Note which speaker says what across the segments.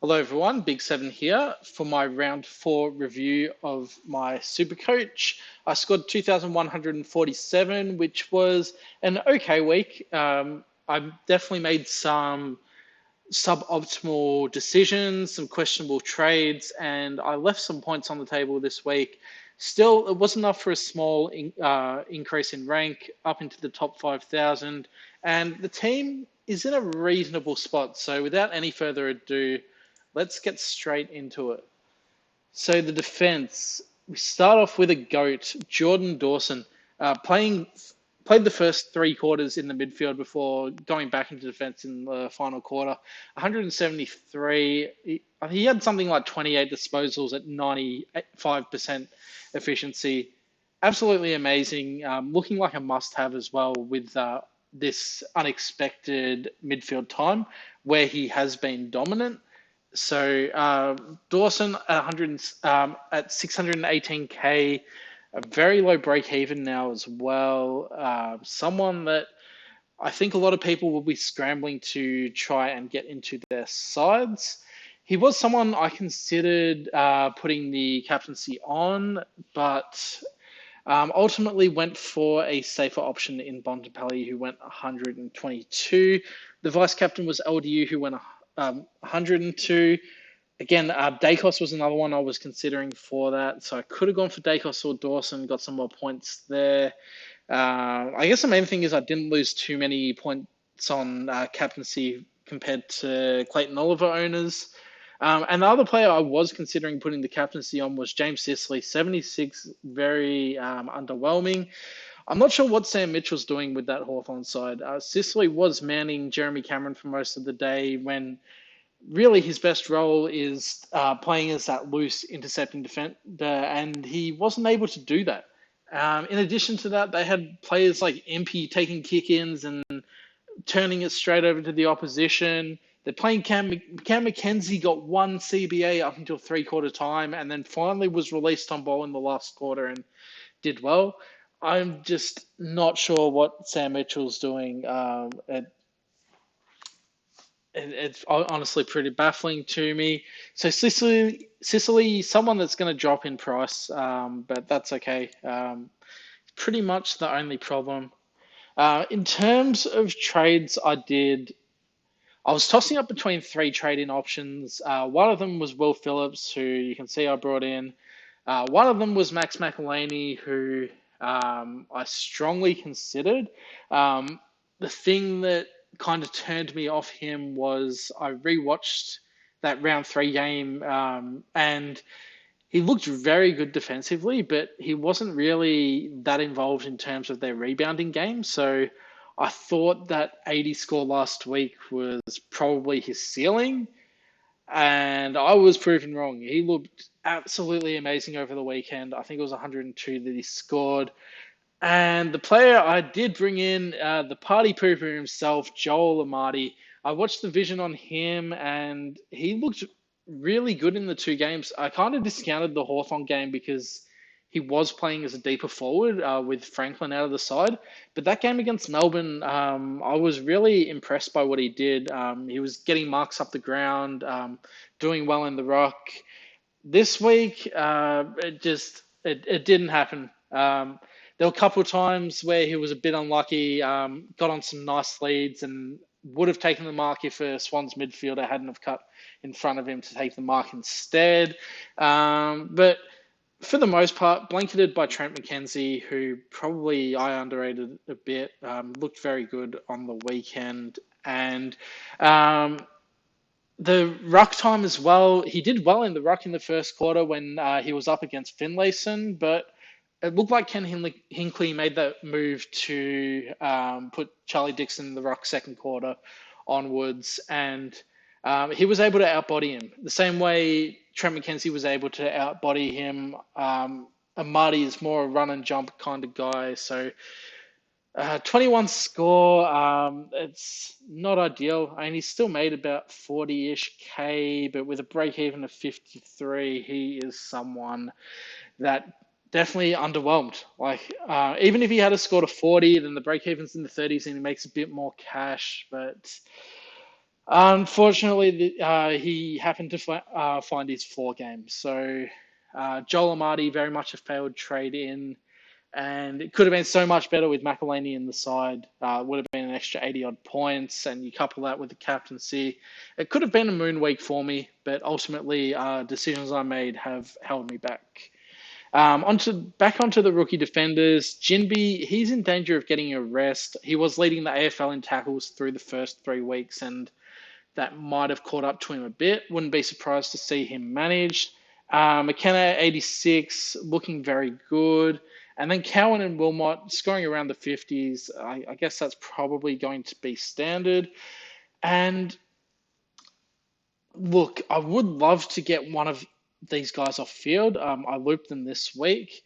Speaker 1: Hello everyone, Big Seven here for my round 4 review of my SuperCoach. I scored 2,147, which was an okay week. I definitely made some suboptimal decisions, some questionable trades, and I left some points on the table this week. Still, it was enough for a small increase in rank up into the top 5,000, and the team is in a reasonable spot. So without any further ado, let's get straight into it. So the defense, we start off with a GOAT, Jordan Dawson, played the first 3 quarters in the midfield before going back into defense in the final quarter. 173. He had something like 28 disposals at 95% efficiency. Absolutely amazing. Looking like a must-have as well with this unexpected midfield time where he has been dominant. So Dawson at 618k, a very low break even now as well. Someone that I think a lot of people will be scrambling to try and get into their sides. He was someone I considered putting the captaincy on, but ultimately went for a safer option in Bontempelli, who went 122. The vice captain was LDU, who went 102. Again, Dacos was another one I was considering for that. So I could have gone for Dacos or Dawson, got some more points there. I guess the main thing is I didn't lose too many points on captaincy compared to Clayton Oliver owners. And the other player I was considering putting the captaincy on was James Sicily, 76, very underwhelming. I'm not sure what Sam Mitchell's doing with that Hawthorn side. Sicily was manning Jeremy Cameron for most of the day when really his best role is playing as that loose intercepting defender, and he wasn't able to do that. In addition to that, they had players like MP taking kick-ins and turning it straight over to the opposition. They're playing Cam McKenzie, got one CBA up until 3/4 time, and then finally was released on ball in the last quarter and did well. I'm just not sure what Sam Mitchell's doing. It's honestly pretty baffling to me. So Sicily, someone that's going to drop in price, but that's okay. Pretty much the only problem. In terms of trades, I was tossing up between 3 trading options. One of them was Will Phillips, who you can see I brought in. One of them was Max McElhaney, who I strongly considered. The thing that kind of turned me off him was I rewatched that round 3 game, and he looked very good defensively, but he wasn't really that involved in terms of their rebounding game. So I thought that 80 score last week was probably his ceiling, and I was proven wrong. He looked absolutely amazing over the weekend. I think it was 102 that he scored. And the player I did bring in, the party pooper himself, Joel Amati. I watched the vision on him, and he looked really good in the 2 games. I kind of discounted the Hawthorn game because he was playing as a deeper forward with Franklin out of the side. But that game against Melbourne, I was really impressed by what he did. He was getting marks up the ground, doing well in the ruck. This week, it didn't happen. There were a couple of times where he was a bit unlucky, got on some nice leads and would have taken the mark if a Swans midfielder hadn't have cut in front of him to take the mark instead. But for the most part, blanketed by Trent McKenzie, who probably I underrated a bit, looked very good on the weekend. And the ruck time as well, he did well in the ruck in the first quarter when he was up against Finlayson, but it looked like Ken Hinkley made that move to put Charlie Dixon in the ruck second quarter onwards, and he was able to outbody him. The same way Trent McKenzie was able to outbody him. Amati is more a run and jump kind of guy, so 21 score, it's not ideal. I mean, he still made about 40-ish K, but with a break even of 53, he is someone that definitely underwhelmed. Like, even if he had a score of 40, then the break even's in the 30s and he makes a bit more cash. But Unfortunately, he happened to find his floor game. So Joel Amati, very much a failed trade in. And it could have been so much better with McElhaney in the side. It would have been an extra 80 odd points, and you couple that with the captaincy. It could have been a moon week for me, but ultimately, decisions I made have held me back. Back onto the rookie defenders. Jinby, he's in danger of getting a rest. He was leading the AFL in tackles through the first 3 weeks, and that might have caught up to him a bit. Wouldn't be surprised to see him managed. McKenna, 86, looking very good. And then Cowan and Wilmot scoring around the 50s. I guess that's probably going to be standard. And look, I would love to get one of these guys off field. I looped them this week.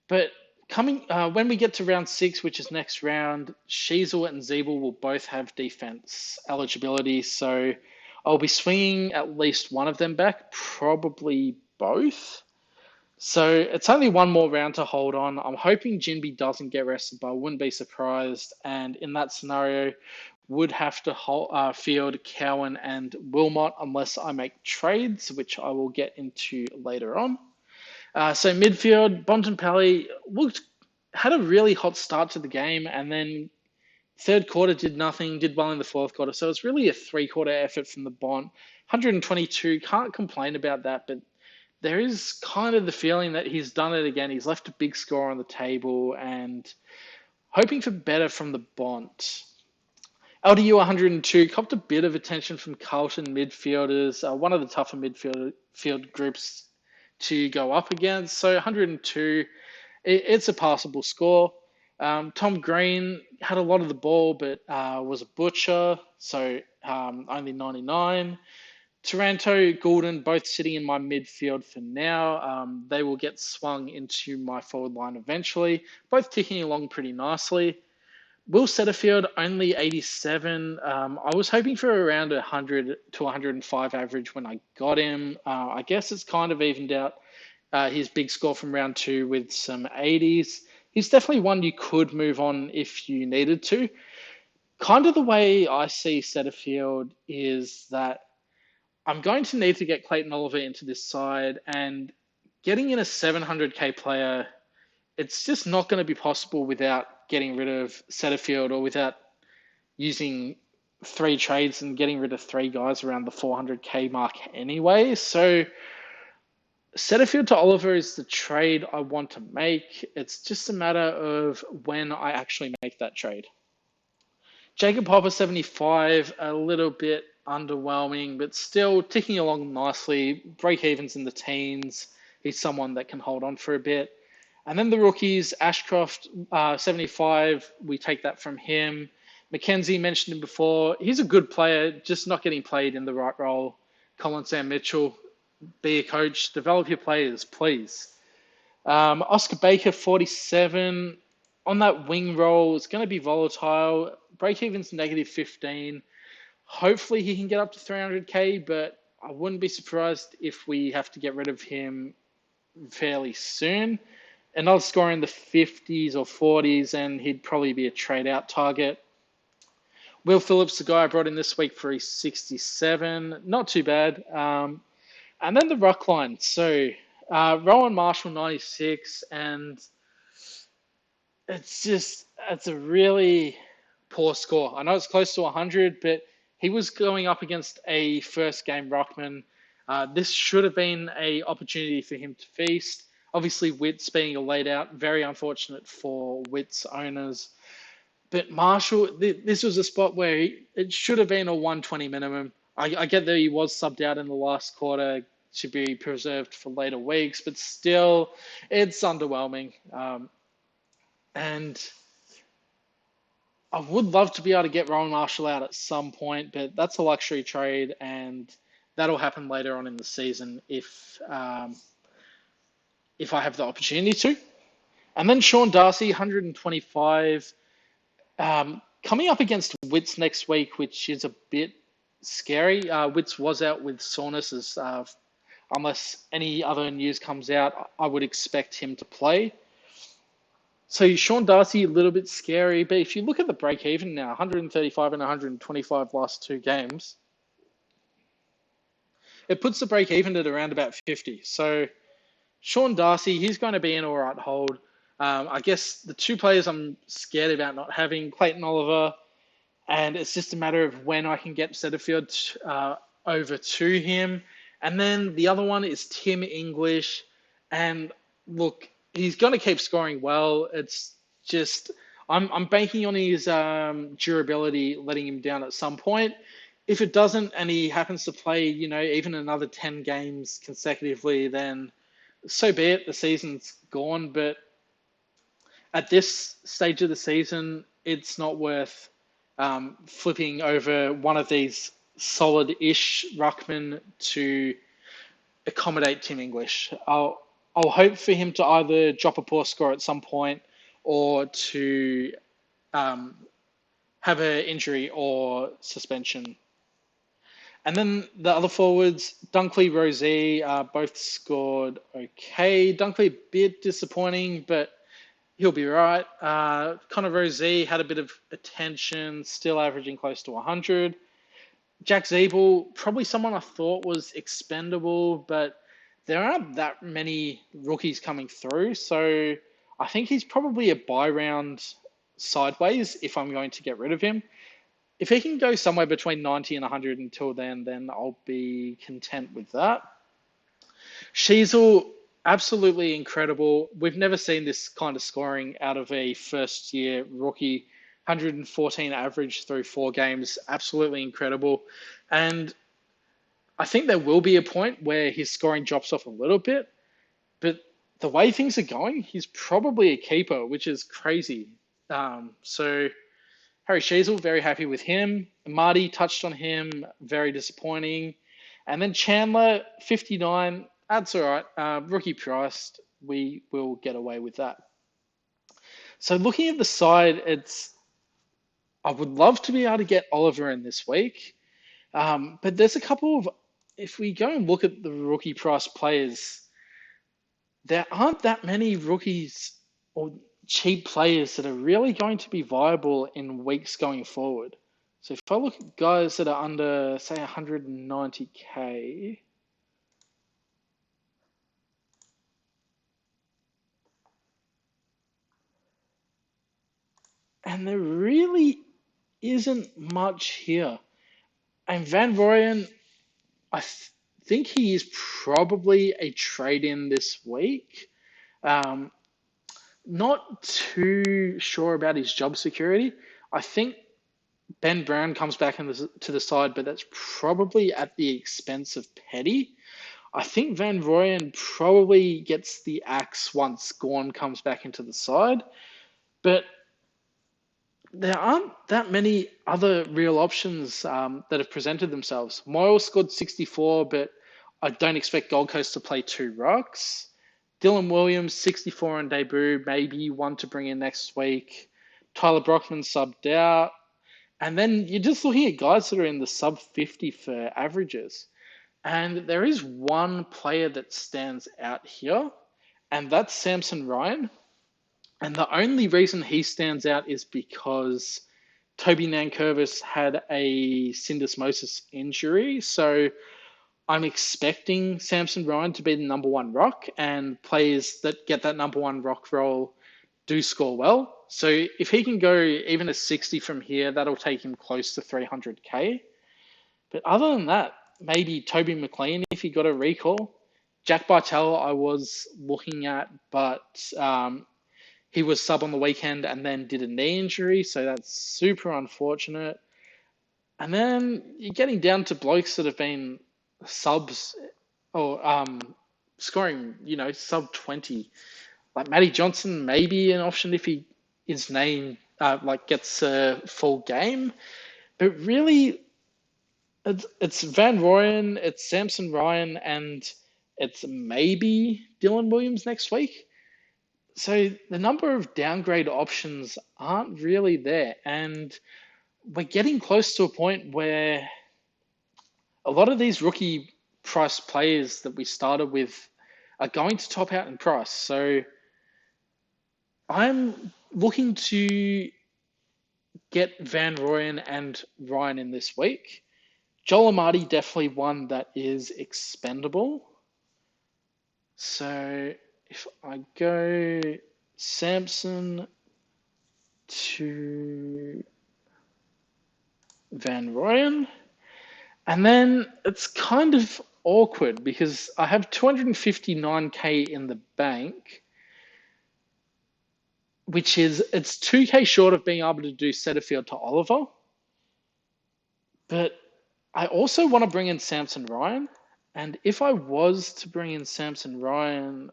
Speaker 1: But when we get to round 6, which is next round, Sheasel and Zeeble will both have defense eligibility. So I'll be swinging at least one of them back, probably both. So it's only one more round to hold on. I'm hoping Jinby doesn't get rested, but I wouldn't be surprised. And in that scenario, would have to field Cowan and Wilmot unless I make trades, which I will get into later on. So midfield, Bontempelli had a really hot start to the game, and then third quarter did nothing, did well in the fourth quarter. So it's really a 3-quarter effort from the Bont. 122, can't complain about that, but there is kind of the feeling that he's done it again. He's left a big score on the table and hoping for better from the Bont. LDU 102 copped a bit of attention from Carlton midfielders, one of the tougher midfield groups to go up against. So 102, it's a passable score. Tom Green had a lot of the ball, but was a butcher, so only 99. Taranto, Goulden, both sitting in my midfield for now. They will get swung into my forward line eventually, both ticking along pretty nicely. Will Setterfield, only 87. I was hoping for around 100 to 105 average when I got him. I guess it's kind of evened out his big score from round 2 with some 80s. He's definitely one you could move on if you needed to. Kind of the way I see Setterfield is that I'm going to need to get Clayton Oliver into this side, and getting in a 700k player, it's just not going to be possible without getting rid of Setterfield or without using 3 trades and getting rid of 3 guys around the 400k mark anyway. So Setterfield to Oliver is the trade I want to make. It's just a matter of when I actually make that trade. Jacob Hopper, 75, a little bit underwhelming, but still ticking along nicely. Break evens in the teens. He's someone that can hold on for a bit. And then the rookies, Ashcroft, 75, we take that from him. Mackenzie, mentioned him before. He's a good player, just not getting played in the right role. Colin Sam Mitchell, be a coach, develop your players, please. Oscar Baker, 47. On that wing role, it's going to be volatile. Break-even's negative 15. Hopefully he can get up to 300k, but I wouldn't be surprised if we have to get rid of him fairly soon. Another score in the 50s or 40s, and he'd probably be a trade-out target. Will Phillips, the guy I brought in this week for his 67. Not too bad. And then the ruck line. So Rowan Marshall, 96, and it's a really poor score. I know it's close to 100, but he was going up against a first-game ruckman. This should have been an opportunity for him to feast. Obviously, Witts being a laid-out, very unfortunate for Witts owners. But Marshall, this was a spot where it should have been a 120 minimum. I get that he was subbed out in the last quarter to be preserved for later weeks, but still, it's underwhelming. And I would love to be able to get Rowan Marshall out at some point, but that's a luxury trade, and that'll happen later on in the season if I have the opportunity to. And then Sean Darcy, 125. Coming up against Witts next week, which is a bit scary. Witts was out with soreness, unless any other news comes out, I would expect him to play. So Sean Darcy, a little bit scary, but if you look at the break even now, 135 and 125 last 2 games, it puts the break even at around about 50. So Sean Darcy, he's going to be an all right hold. I guess the two players I'm scared about not having, Clayton Oliver, and it's just a matter of when I can get Setterfield over to him. And then the other one is Tim English. And look, he's going to keep scoring well. It's just I'm banking on his durability letting him down at some point. If it doesn't, and he happens to play, even another 10 games consecutively, then so be it. The season's gone. But at this stage of the season, it's not worth flipping over one of these solid-ish ruckmen to accommodate Tim English. I'll hope for him to either drop a poor score at some point or to have an injury or suspension. And then the other forwards, Dunkley, Rosé, both scored okay. Dunkley a bit disappointing, but he'll be right. Connor Rosé had a bit of attention, still averaging close to 100. Jack Zeeble, probably someone I thought was expendable, but there aren't that many rookies coming through. So I think he's probably a buy round sideways if I'm going to get rid of him. If he can go somewhere between 90 and 100 until then I'll be content with that. Sheasel, absolutely incredible. We've never seen this kind of scoring out of a first-year rookie. 114 average through 4 games, absolutely incredible. And I think there will be a point where his scoring drops off a little bit, but the way things are going, he's probably a keeper, which is crazy. So Harry Sheasel, very happy with him. Marty touched on him, very disappointing. And then Chandler, 59, that's all right. Rookie priced, we will get away with that. So looking at the side, I would love to be able to get Oliver in this week. But there's a couple of, if we go and look at the rookie price players, there aren't that many rookies or cheap players that are really going to be viable in weeks going forward. So if I look at guys that are under, say, 190K, and there really isn't much here. And Van Rooyen, I think he is probably a trade-in this week. Not too sure about his job security. I think Ben Brown comes back to the side, but that's probably at the expense of Petty. I think Van Rooyen probably gets the axe once Gorn comes back into the side, but there aren't that many other real options that have presented themselves. Moyle scored 64, but I don't expect Gold Coast to play 2 rucks. Dylan Williams, 64 on debut, maybe one to bring in next week. Tyler Brockman subbed out. And then you're just looking at guys that are in the sub 50 for averages. And there is one player that stands out here, and that's Samson Ryan. And the only reason he stands out is because Toby Nankervis had a syndesmosis injury. So I'm expecting Samson Ryan to be the number 1 rock, and players that get that number 1 rock role do score well. So if he can go even a 60 from here, that'll take him close to 300K. But other than that, maybe Toby McLean if he got a recall. Jack Bartel I was looking at, but he was sub on the weekend and then did a knee injury, so that's super unfortunate. And then you're getting down to blokes that have been subs or scoring, sub 20. Like Matty Johnson, maybe an option if his name gets a full game. But really, it's Van Rooyen, it's Samson Ryan, and it's maybe Dylan Williams next week. So the number of downgrade options aren't really there. And we're getting close to a point where a lot of these rookie price players that we started with are going to top out in price. So I'm looking to get Van Rooyen and Ryan in this week. Joel Amati, definitely one that is expendable. So if I go Samson to Van Rooyen, and then it's kind of awkward because I have 259k in the bank, which is it's 2k short of being able to do Setterfield to Oliver. But I also want to bring in Samson Ryan. And if I was to bring in Samson Ryan,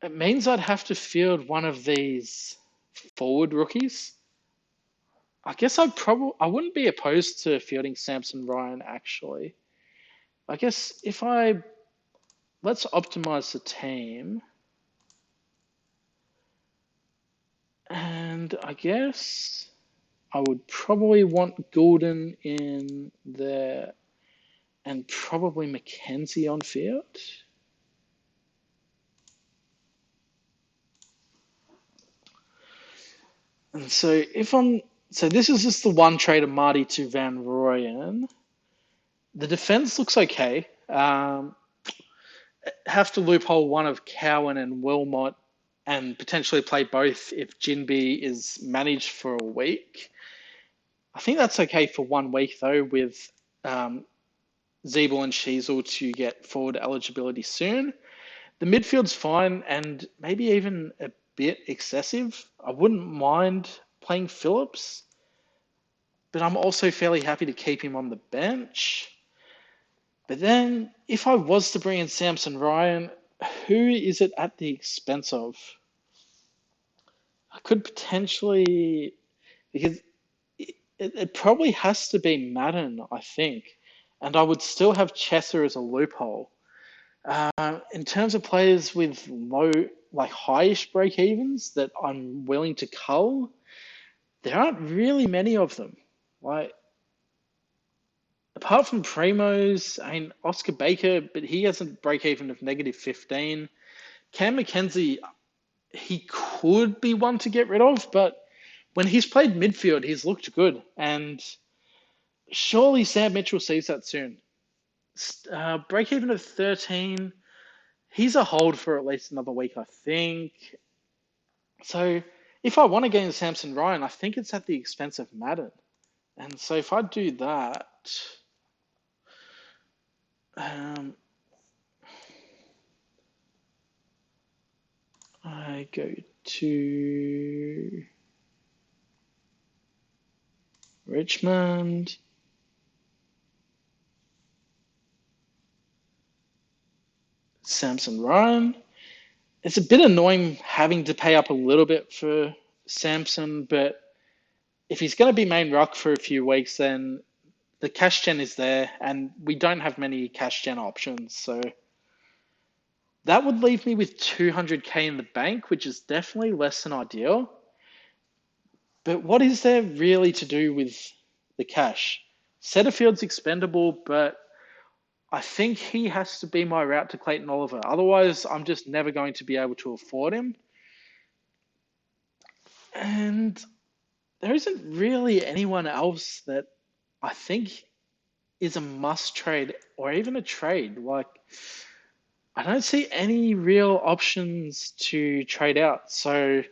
Speaker 1: it means I'd have to field one of these forward rookies. I guess I wouldn't be opposed to fielding Samson Ryan actually. I guess let's optimize the team. And I guess I would probably want Goulden in there and probably Mackenzie on field. And so this is just the one trade of Marty to Van Rooyen. The defense looks okay. Have to loophole one of Cowan and Wilmot and potentially play both if Jinby is managed for a week. I think that's okay for 1 week though, with Zeeble and Sheasel to get forward eligibility soon. The midfield's fine and maybe even a bit excessive. I wouldn't mind playing Phillips, but I'm also fairly happy to keep him on the bench. But then if I was to bring in Samson Ryan, who is it at the expense of? I could potentially, because it probably has to be Madden, I think. And I would still have Chesser as a loophole. In terms of players with highish break evens that I'm willing to cull, there aren't really many of them. Apart from Primo's, Oscar Baker, but he has a break even of -15. Cam McKenzie, he could be one to get rid of, but when he's played midfield, he's looked good. And surely Sam Mitchell sees that soon. Break even of 13. He's a hold for at least another week, I think. So if I want to gain Samson Ryan, I think it's at the expense of Madden. And so if I do that, I go to Richmond. Samson Ryan. It's a bit annoying having to pay up a little bit for Samson, but if he's going to be main ruck for a few weeks, then the cash gen is there, and we don't have many cash gen options. So that would leave me with 200k in the bank, which is definitely less than ideal. But what is there really to do with the cash? Setterfield's expendable, but I think he has to be my route to Clayton Oliver. Otherwise, I'm just never going to be able to afford him. And there isn't really anyone else that I think is a must trade or even a trade. I don't see any real options to trade out. So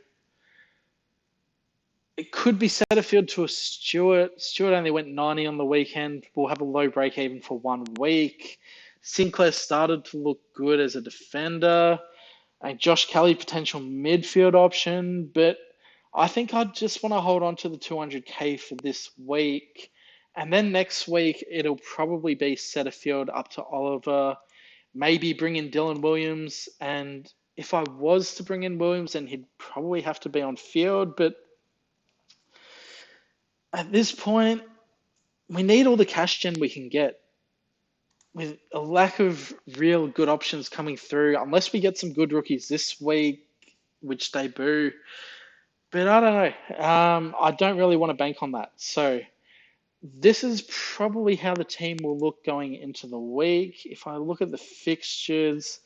Speaker 1: it could be Setterfield to a Stewart. Stewart only went 90 on the weekend. We'll have a low break even for 1 week. Sinclair started to look good as a defender. And Josh Kelly, potential midfield option. But I think I just want to hold on to the 200k for this week. And then next week, it'll probably be Setterfield up to Oliver. Maybe bring in Dylan Williams. And if I was to bring in Williams, then he'd probably have to be on field. But at this point, we need all the cash gen we can get. With a lack of real good options coming through, unless we get some good rookies this week, which debut. But I don't know. I don't really want to bank on that. So this is probably how the team will look going into the week. If I look at the fixtures,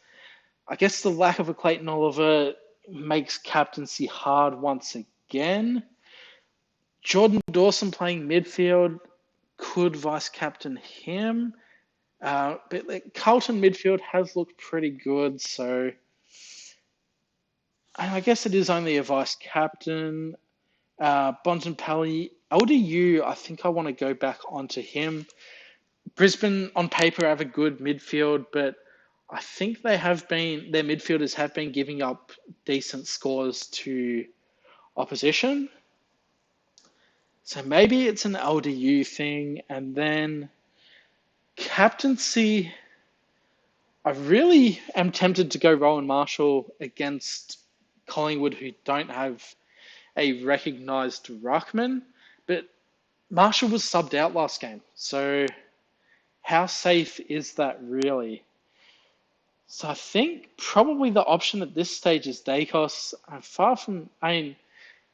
Speaker 1: I guess the lack of a Clayton Oliver makes captaincy hard once again. Jordan Dawson playing midfield. could vice captain him. But like, Carlton midfield has looked pretty good, so I guess it is only a vice captain. Bontempelli, LDU, I think I want to go back onto him. Brisbane on paper have a good midfield, but I think their midfielders have been giving up decent scores to opposition. So maybe it's an LDU thing. And then captaincy, I really am tempted to go Rowan Marshall against Collingwood, who don't have a recognised ruckman. But Marshall was subbed out last game. So how safe is that really? So I think probably the option at this stage is Dacos.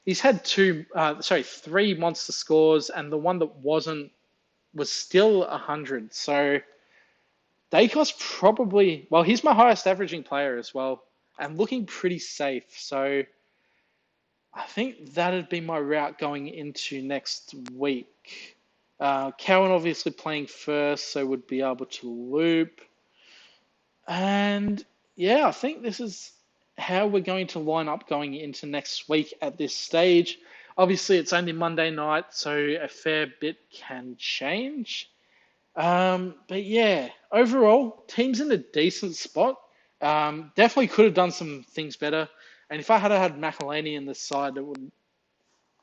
Speaker 1: He's had three monster scores, and the one that wasn't was still 100. So Dacos probably, well, he's my highest averaging player as well, and looking pretty safe. So I think that'd be my route going into next week. Cowan obviously playing first, so would be able to loop. And yeah, I think this is how we're going to line up going into next week at this stage. Obviously, it's only Monday night, so a fair bit can change. But yeah, overall, team's in a decent spot. Definitely could have done some things better. And if I had McElhaney in the side,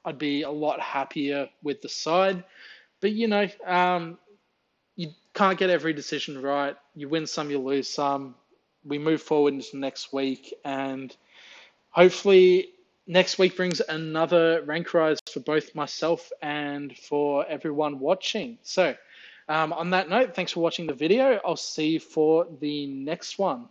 Speaker 1: I'd be a lot happier with the side. But you can't get every decision right. You win some, you lose some. We move forward into next week, and hopefully next week brings another rank rise for both myself and for everyone watching. So on that note, thanks for watching the video. I'll see you for the next one.